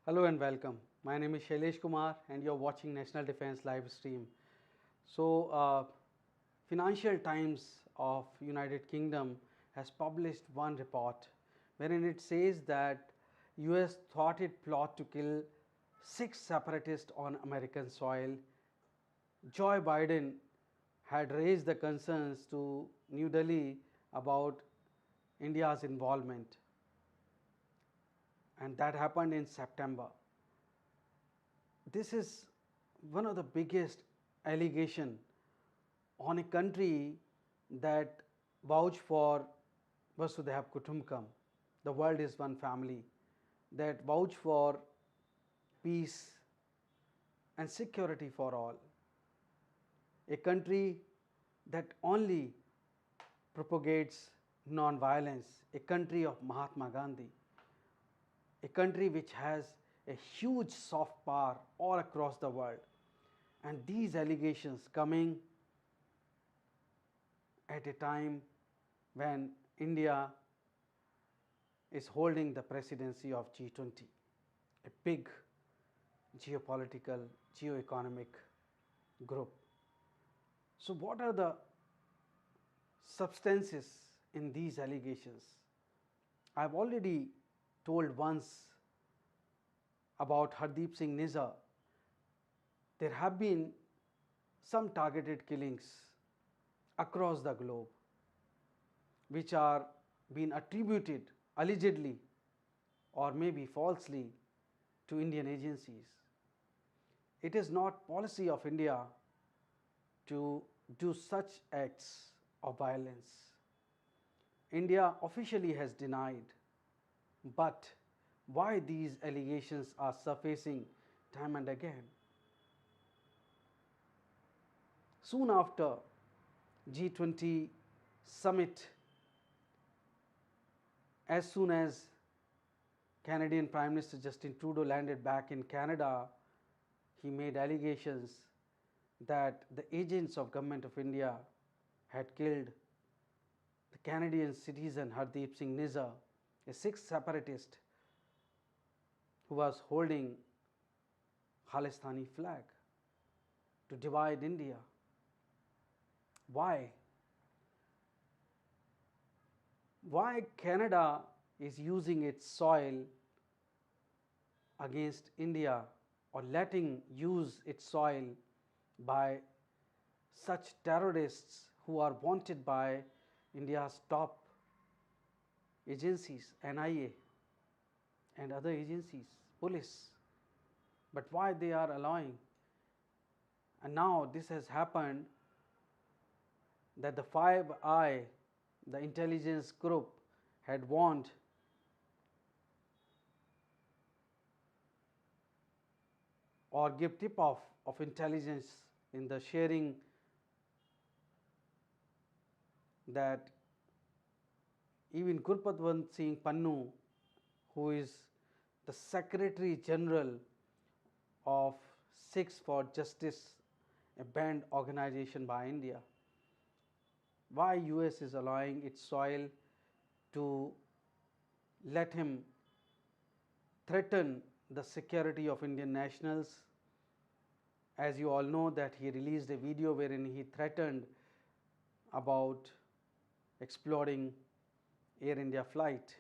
Hello and welcome. My name is Shailesh Kumar and you're watching National Defence live stream. Financial Times of United Kingdom has published one report wherein it says that US thwarted plot to kill Sikh separatists on American soil. Joe Biden had raised the concerns to New Delhi about India's involvement, and that happened in September. This is one of the biggest allegation on a country that vouch for Vasudhaiv Kutumbakam, the world is one family, that vouch for peace and security for all. A country that only propagates non-violence, a country of Mahatma Gandhi, a country which has a huge soft power all across the world, and these allegations coming at a time when India is holding the presidency of G20, a big geopolitical, geo-economic group. So what are the substances in these allegations? I have already told once about Hardip Singa. There have been some targeted killings across the globe which are being attributed allegedly or maybe falsely to Indian agencies. It is not policy of India to do such acts of violence. India officially has denied, but why these allegations are surfacing time and again? Soon after G20 summit, as soon as Canadian Prime Minister Justin Trudeau landed back in Canada, he made allegations that the agents of Government of India had killed the Canadian citizen Hardip Singa, a Sikh separatist who was holding Khalistani flag to divide India. Why? Why Canada is using its soil against India or letting use its soil by such terrorists who are wanted by India's top agencies, NIA and other agencies, police, but why they are allowing? And now this has happened that the Five Eye, the intelligence group, had warned or give tip off of intelligence in the sharing that even Gurpatwant Singh Pannu, who is the Secretary General of Sikhs for Justice, a banned organization by India, why US is allowing its soil to let him threaten the security of Indian nationals? As you all know that he released a video wherein he threatened about exploding Air India flight.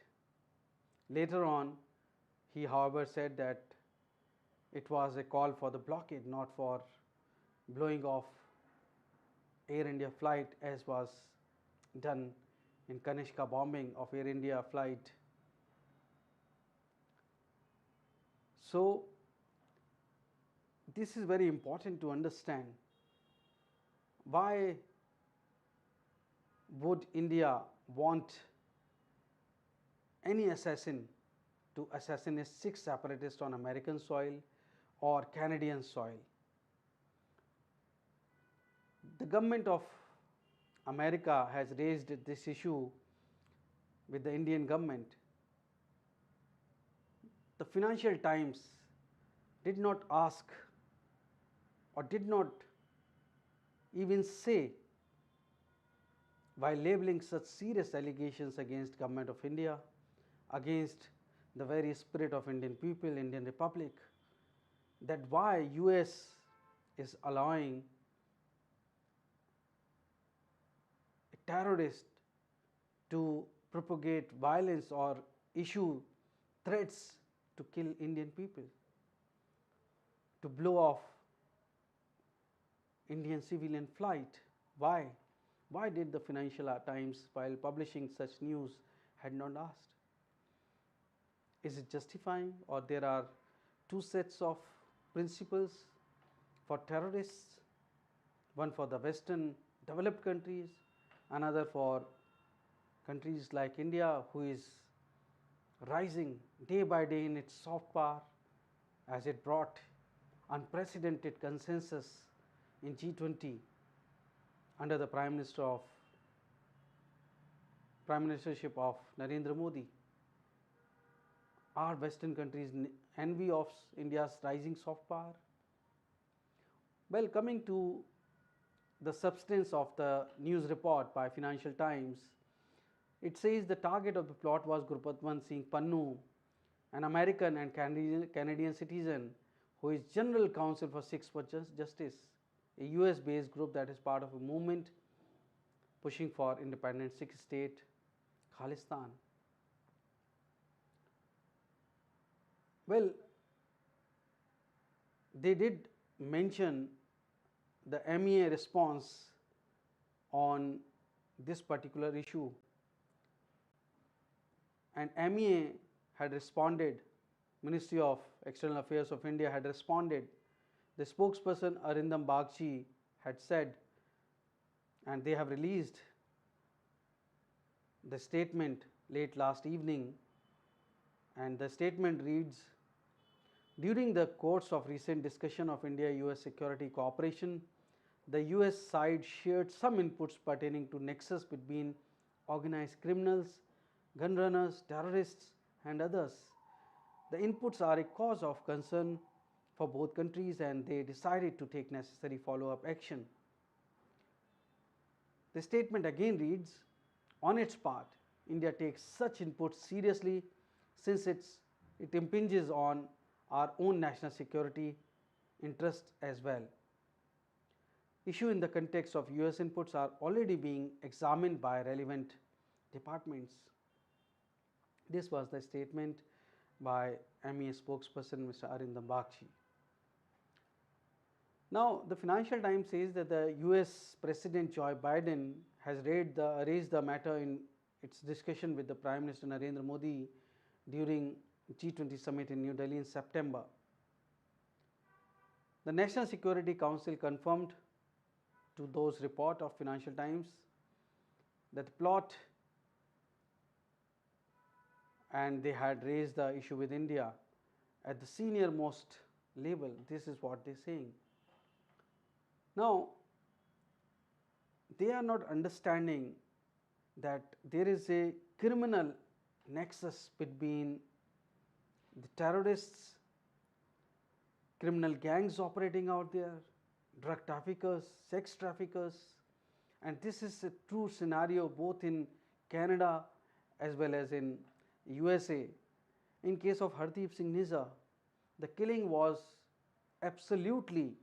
Later on, he however said that it was a call for the blockade, not for blowing off Air India flight as was done in Kanishka bombing of Air India flight. So this is very important to understand. Why would India want any assassin to assassinate Sikh separatists on American soil or Canadian soil? The government of America has raised this issue with the Indian government. The Financial Times did not ask or did not even say, while labeling such serious allegations against Government of India, against the very spirit of Indian people, Indian Republic, that why US is allowing a terrorist to propagate violence or issue threats to kill Indian people, to blow off Indian civilian flight. Why? Why did the Financial Times, while publishing such news, had not asked? Is it justifying, or there are two sets of principles for terrorists, one for the Western developed countries, another for countries like India, who is rising day by day in its soft power, as it brought unprecedented consensus in G20 under the Prime Ministership of Narendra Modi. Are Western countries envy of India's rising soft power? Well, coming to the substance of the news report by Financial Times, it says the target of the plot was Gurpatwant Singh Pannu, an American and Canadian citizen who is General Counsel for Sikhs for Justice, a US based group that is part of a movement pushing for independent Sikh state, Khalistan. Well, they did mention the MEA response on this particular issue, and MEA had responded, Ministry of External Affairs of India had responded. The spokesperson Arindam Bagchi had said, and they have released the statement late last evening, and the statement reads, during the course of recent discussion of India-US security cooperation, the US side shared some inputs pertaining to nexus between organized criminals, gun runners, terrorists and others. The inputs are a cause of concern for both countries, and they decided to take necessary follow-up action. The statement again reads, on its part, India takes such inputs seriously since it impinges on our own national security interests as well. Issues in the context of US inputs are already being examined by relevant departments. This was the statement by MEA spokesperson Mr. Arindam Bagchi. Now, the Financial Times says that the US President Joe Biden has raised the matter in its discussion with the Prime Minister Narendra Modi during G20 summit in New Delhi in September. The National Security Council confirmed to those report of Financial Times that the plot, and they had raised the issue with India at the senior most level. This is what they are saying. Now, they are not understanding that there is a criminal nexus between the terrorists, criminal gangs operating out there, drug traffickers, sex traffickers, and this is a true scenario both in Canada as well as in USA. In case of Hardip Singa, the killing was absolutely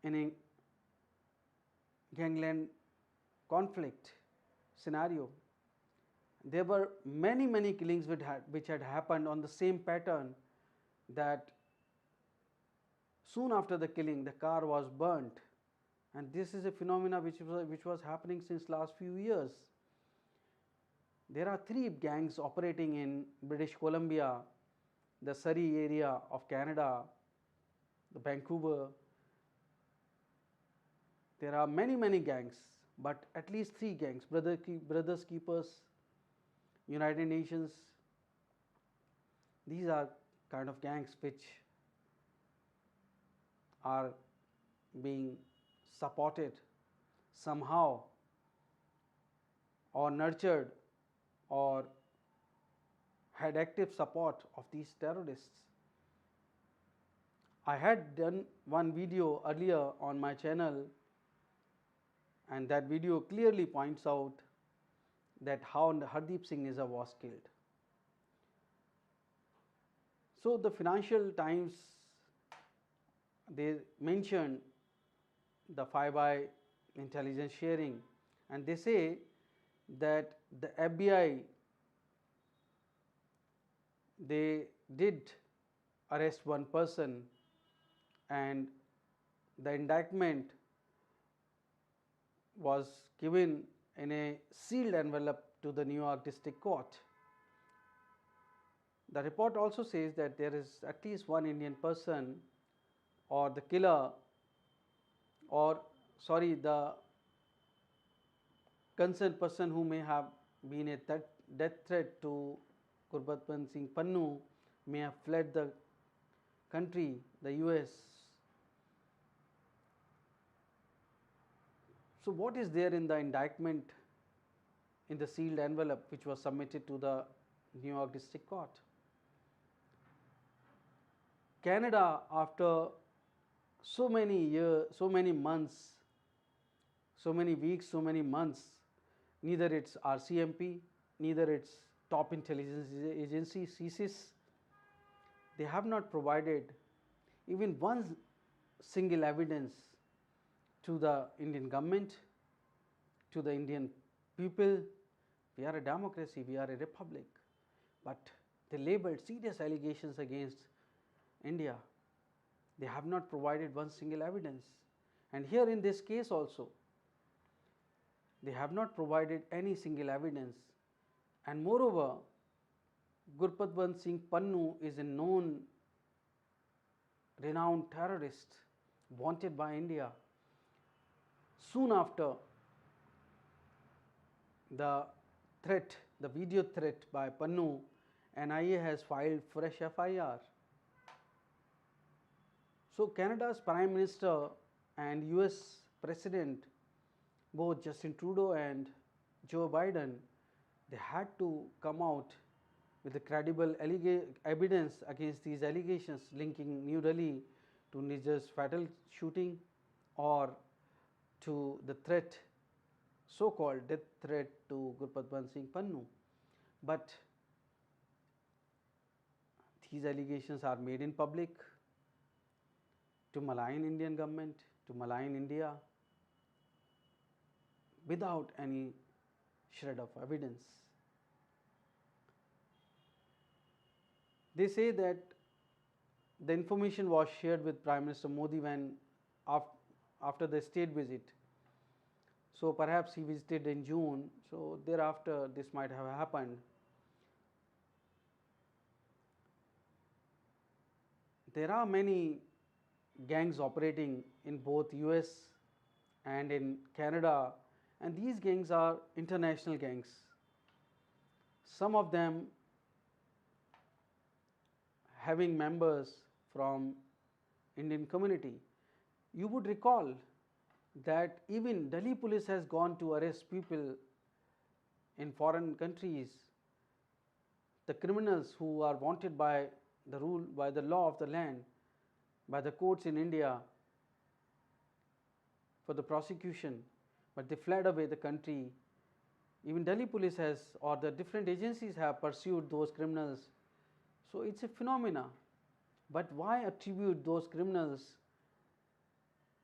in a gangland conflict scenario. There were many killings which had happened on the same pattern, that soon after the killing the car was burnt, and this is a phenomena which was happening since last few years. There are 3 gangs operating in British Columbia, the Surrey area of Canada, the Vancouver. There are many gangs, but at least 3 gangs, Brothers Keepers, United Nations. These are kind of gangs which are being supported somehow or nurtured or had active support of these terrorists. I had done one video earlier on my channel, and that video clearly points out that how Hardip Singa was killed. So the Financial Times, they mentioned the 5i intelligence sharing, and they say that the FBI, they did arrest one person, and the indictment was given in a sealed envelope to the New York District Court. The report also says that there is at least one Indian person, or the killer, or the concerned person who may have been a death threat to Gurbadwant Singh Pannu, may have fled the country, the US. So what is there in the indictment in the sealed envelope which was submitted to the New York District Court? Canada, after so many years, so many months, so many weeks, so many months, neither its RCMP, neither its top intelligence agency, CSIS, they have not provided even one single evidence to the Indian government, to the Indian people. We are a democracy, we are a republic, but they labeled serious allegations against India. They have not provided one single evidence. And here in this case also, they have not provided any single evidence. And moreover, Gurbadwant Singh Pannu is a known, renowned terrorist wanted by India. Soon after the threat, the video threat by Pannu, NIA has filed fresh FIR. So Canada's Prime Minister and US President, both Justin Trudeau and Joe Biden, they had to come out with the credible evidence against these allegations linking New Delhi to Niger's fatal shooting, or to the threat, so-called death threat to Gurbadwant Singh Pannu. But these allegations are made in public to malign Indian government, to malign India, without any shred of evidence. They say that the information was shared with Prime Minister Modi when after the state visit. So perhaps he visited in June, so thereafter this might have happened. There are many gangs operating in both US and in Canada, and these gangs are international gangs. Some of them having members from Indian community. You would recall that even Delhi police has gone to arrest people in foreign countries, the criminals who are wanted by the law of the land, by the courts in India for the prosecution, but they fled away the country. Even Delhi police has, or the different agencies have pursued those criminals. So it's a phenomena. But why attribute those criminals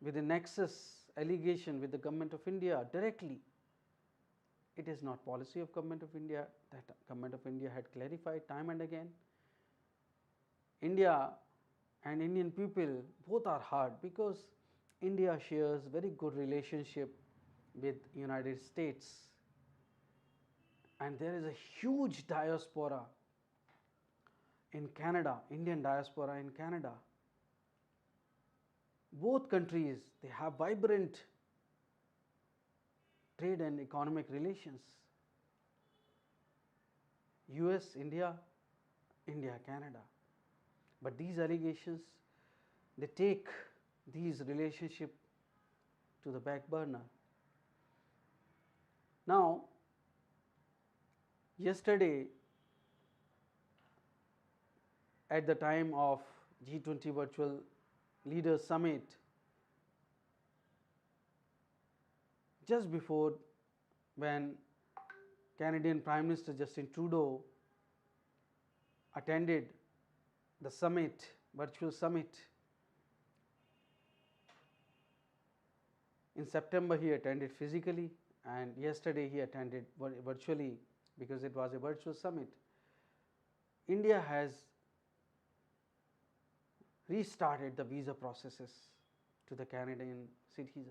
with a nexus allegation with the government of India directly? It is not policy of government of India. That government of India had clarified time and again. India and Indian people both are hard, because India shares very good relationship with United States, and there is a huge diaspora in Canada, Indian diaspora in Canada. Both countries, they have vibrant trade and economic relations. US, India, India, Canada. But these allegations, they take these relationships to the back burner. Now, yesterday, at the time of G20 Virtual Leaders Summit, just before, when Canadian Prime Minister Justin Trudeau attended the summit, virtual summit. In September he attended physically, and yesterday he attended virtually because it was a virtual summit. India has restarted the visa processes to the Canadian citizens.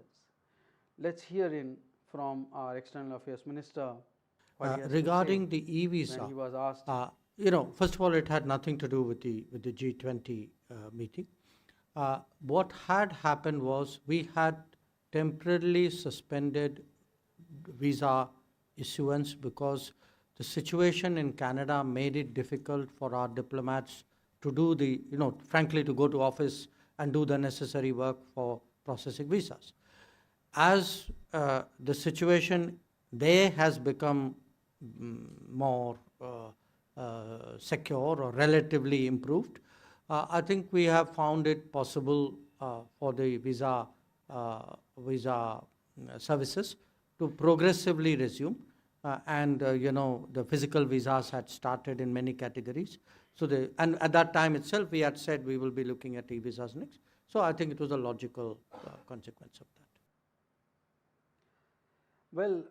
Let's hear in from our External Affairs Minister what he has regarding to say the e-visa, when he was asked. First of all, it had nothing to do with the G20 meeting. What had happened was we had temporarily suspended visa issuance because the situation in Canada made it difficult for our diplomats to do the, frankly, to go to office and do the necessary work for processing visas. As the situation there has become more secure or relatively improved, I think we have found it possible for the visa services to progressively resume. The physical visas had started in many categories. So and at that time itself, we had said we will be looking at e-visas next. So I think it was a logical consequence of that. Well,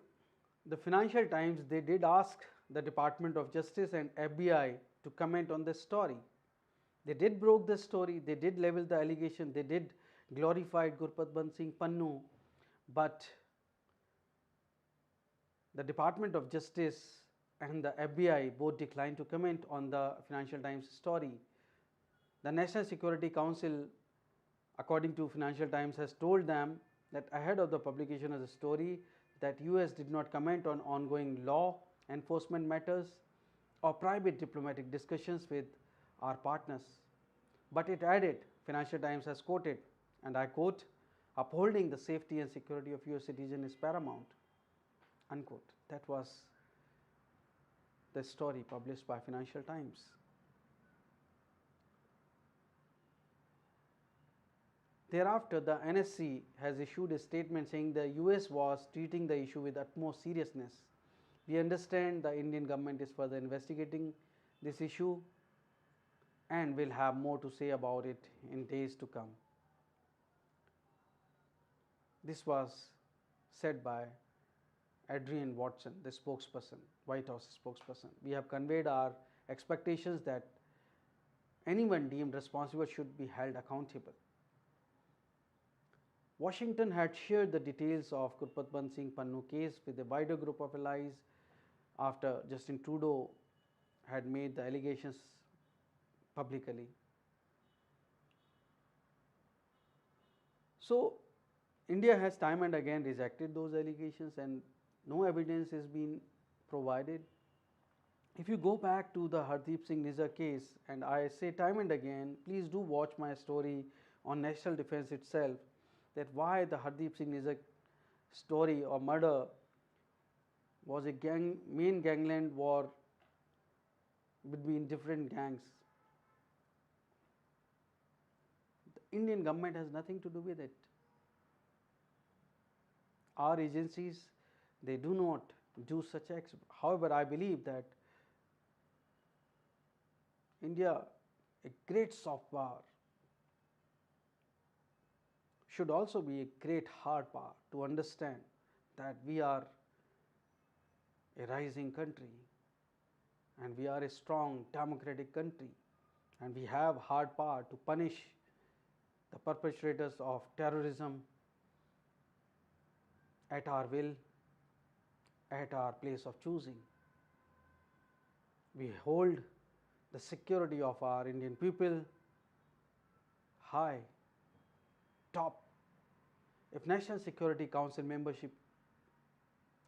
the Financial Times, they did ask the Department of Justice and FBI to comment on this story. They did broke the story, they did level the allegation, they did glorify Gurpatwant Singh Pannu, but the Department of Justice and the FBI both declined to comment on the Financial Times story. The National Security Council, according to Financial Times, has told them that ahead of the publication of the story that US did not comment on ongoing law enforcement matters or private diplomatic discussions with our partners. But it added, Financial Times has quoted, and I quote, upholding the safety and security of US citizens is paramount, unquote. That was the story published by Financial Times. Thereafter, the NSC has issued a statement saying the US was treating the issue with utmost seriousness. We understand the Indian government is further investigating this issue and will have more to say about it in days to come. This was said by Adrian Watson, the spokesperson, White House spokesperson. We have conveyed our expectations that anyone deemed responsible should be held accountable. Washington had shared the details of Gurpatwant Singh Pannu case with a wider group of allies after Justin Trudeau had made the allegations publicly. So, India has time and again rejected those allegations and no evidence has been provided. If you go back to the Hardip Singa case, and I say time and again, please do watch my story on national defense itself, that why the Hardip Singa story or murder was a main gangland war between different gangs. The Indian government has nothing to do with it. Our agencies, they do not do such acts. However, I believe that India, a great soft power, should also be a great hard power to understand that we are a rising country and we are a strong democratic country and we have hard power to punish the perpetrators of terrorism at our will, at our place of choosing. We hold the security of our Indian people high, top. If National Security Council membership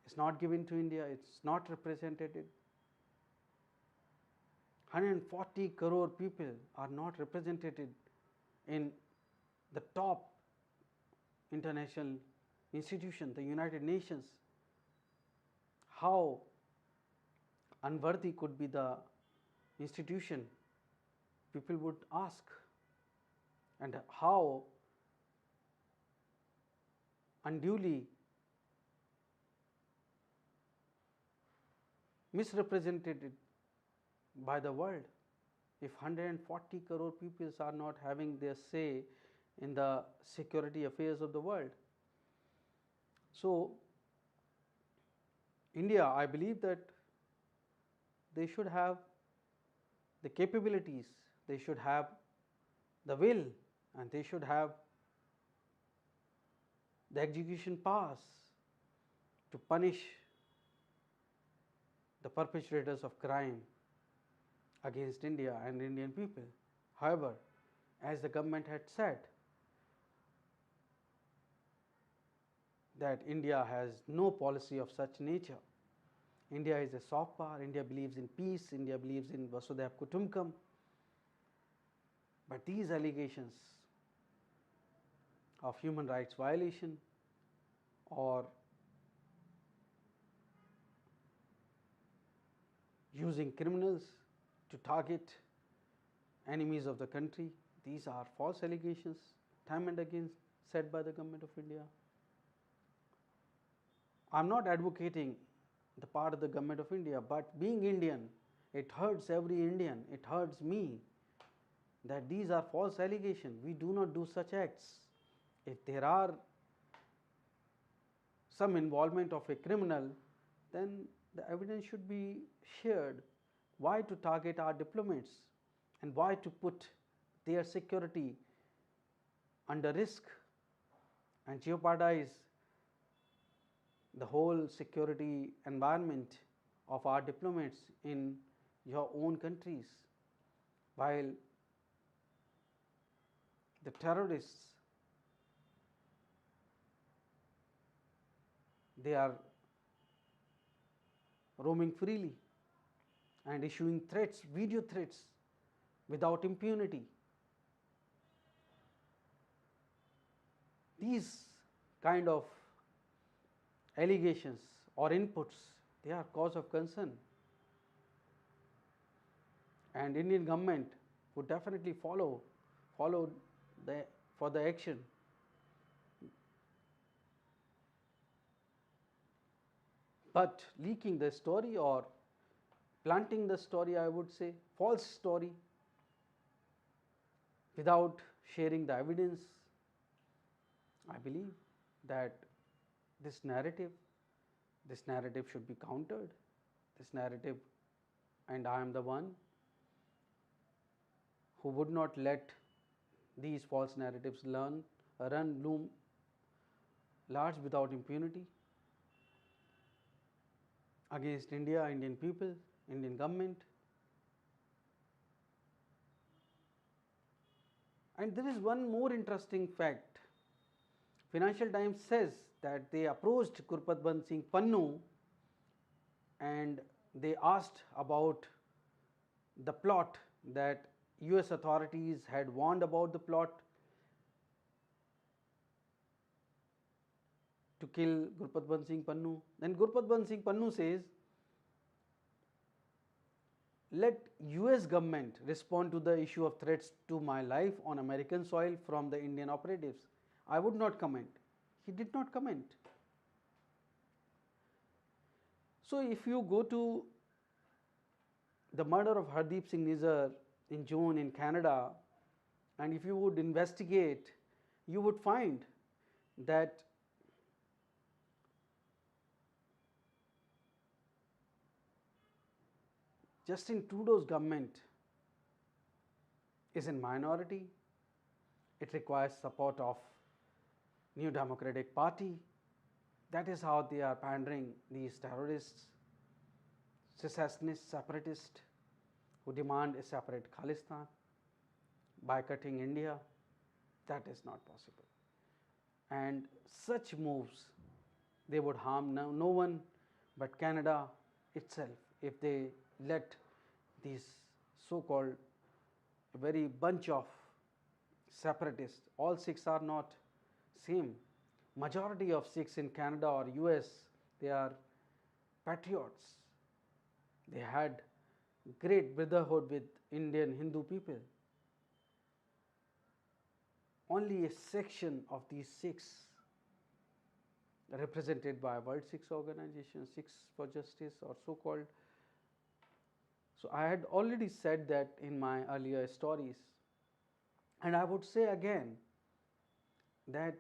is not given to India, it's not represented. 140 crore people are not represented in the top international institution, the United Nations. How unworthy could be the institution, people would ask, and how unduly misrepresented by the world. if 140 crore people are not having their say in the security affairs of the world? So, India, I believe that they should have the capabilities, they should have the will, and they should have the execution powers to punish the perpetrators of crime against India and Indian people. However, as the government had said, that India has no policy of such nature. India is a soft power, India believes in peace, India believes in Vasudhaiva Kutumbakam. But these allegations of human rights violation or using criminals to target enemies of the country, these are false allegations, time and again said by the government of India. I am not advocating the part of the government of India, but being Indian, it hurts every Indian, it hurts me that these are false allegations. We do not do such acts. If there are some involvement of a criminal, then the evidence should be shared. Why to target our diplomats and why to put their security under risk and jeopardize the whole security environment of our diplomats in your own countries, while the terrorists, they are roaming freely and issuing threats, video threats without impunity. These kind of allegations or inputs, they are cause of concern, and Indian government would definitely follow for the action. But leaking the story or planting the story, I would say false story, without sharing the evidence, I believe that this narrative should be countered. This narrative, and I am the one who would not let these false narratives run loom large without impunity against India, Indian people, Indian government. And there is one more interesting fact. Financial Times says that they approached Gurpatwant Singh Pannu and they asked about the plot, that US authorities had warned about the plot to kill Gurpatwant Singh Pannu. Then Gurpatwant Singh Pannu says, let US government respond to the issue of threats to my life on American soil from the Indian operatives. I would not comment. He did not comment. So if you go to the murder of Hardip Singa in June in Canada, and if you would investigate, you would find that Justin Trudeau's government is in minority. It requires support of New Democratic Party. That is how they are pandering these terrorists, secessionists, separatists who demand a separate Khalistan, boycotting India. That is not possible. And such moves, they would harm no one but Canada itself if they let these so-called very bunch of separatists. All Sikhs are not same. Majority of Sikhs in Canada or US, they are patriots. They had great brotherhood with Indian Hindu people. Only a section of these Sikhs, represented by World Sikhs Organization, Sikhs for Justice, or so-called So I had already said that in my earlier stories, and I would say again that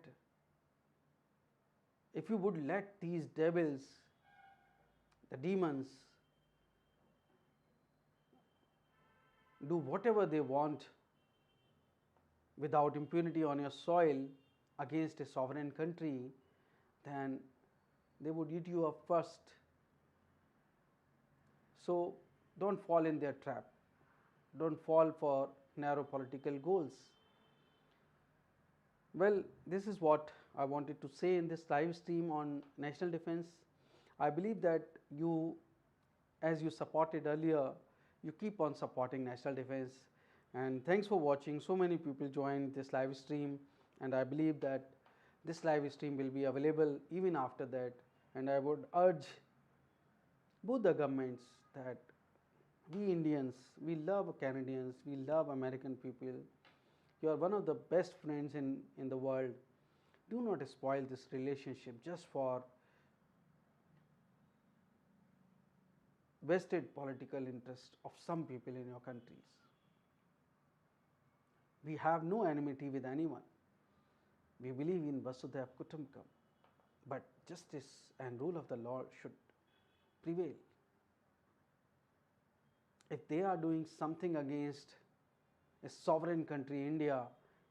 if you would let these devils, the demons, do whatever they want without impunity on your soil against a sovereign country, then they would eat you up first. So don't fall in their trap. Don't fall for narrow political goals. Well, this is what I wanted to say in this live stream on national defense. I believe that you, as you supported earlier, you keep on supporting national defense. And thanks for watching. So many people joined this live stream, and I believe that this live stream will be available even after that. And I would urge both the governments that we Indians, we love Canadians, we love American people. You are one of the best friends in the world. Do not spoil this relationship just for vested political interest of some people in your countries. We have no enmity with anyone. We believe in Vasudhaiva Kutumbakam, but justice and rule of the law should prevail. If they are doing something against a sovereign country, India,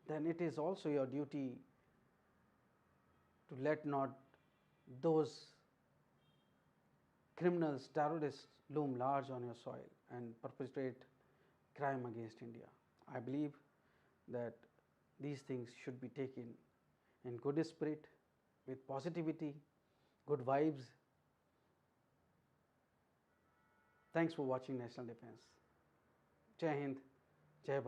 then it is also your duty to let not those criminals, terrorists loom large on your soil and perpetrate crime against India. I believe that these things should be taken in good spirit, with positivity, good vibes. Thanks for watching National Defense. Jai Hind, Jai Bharat.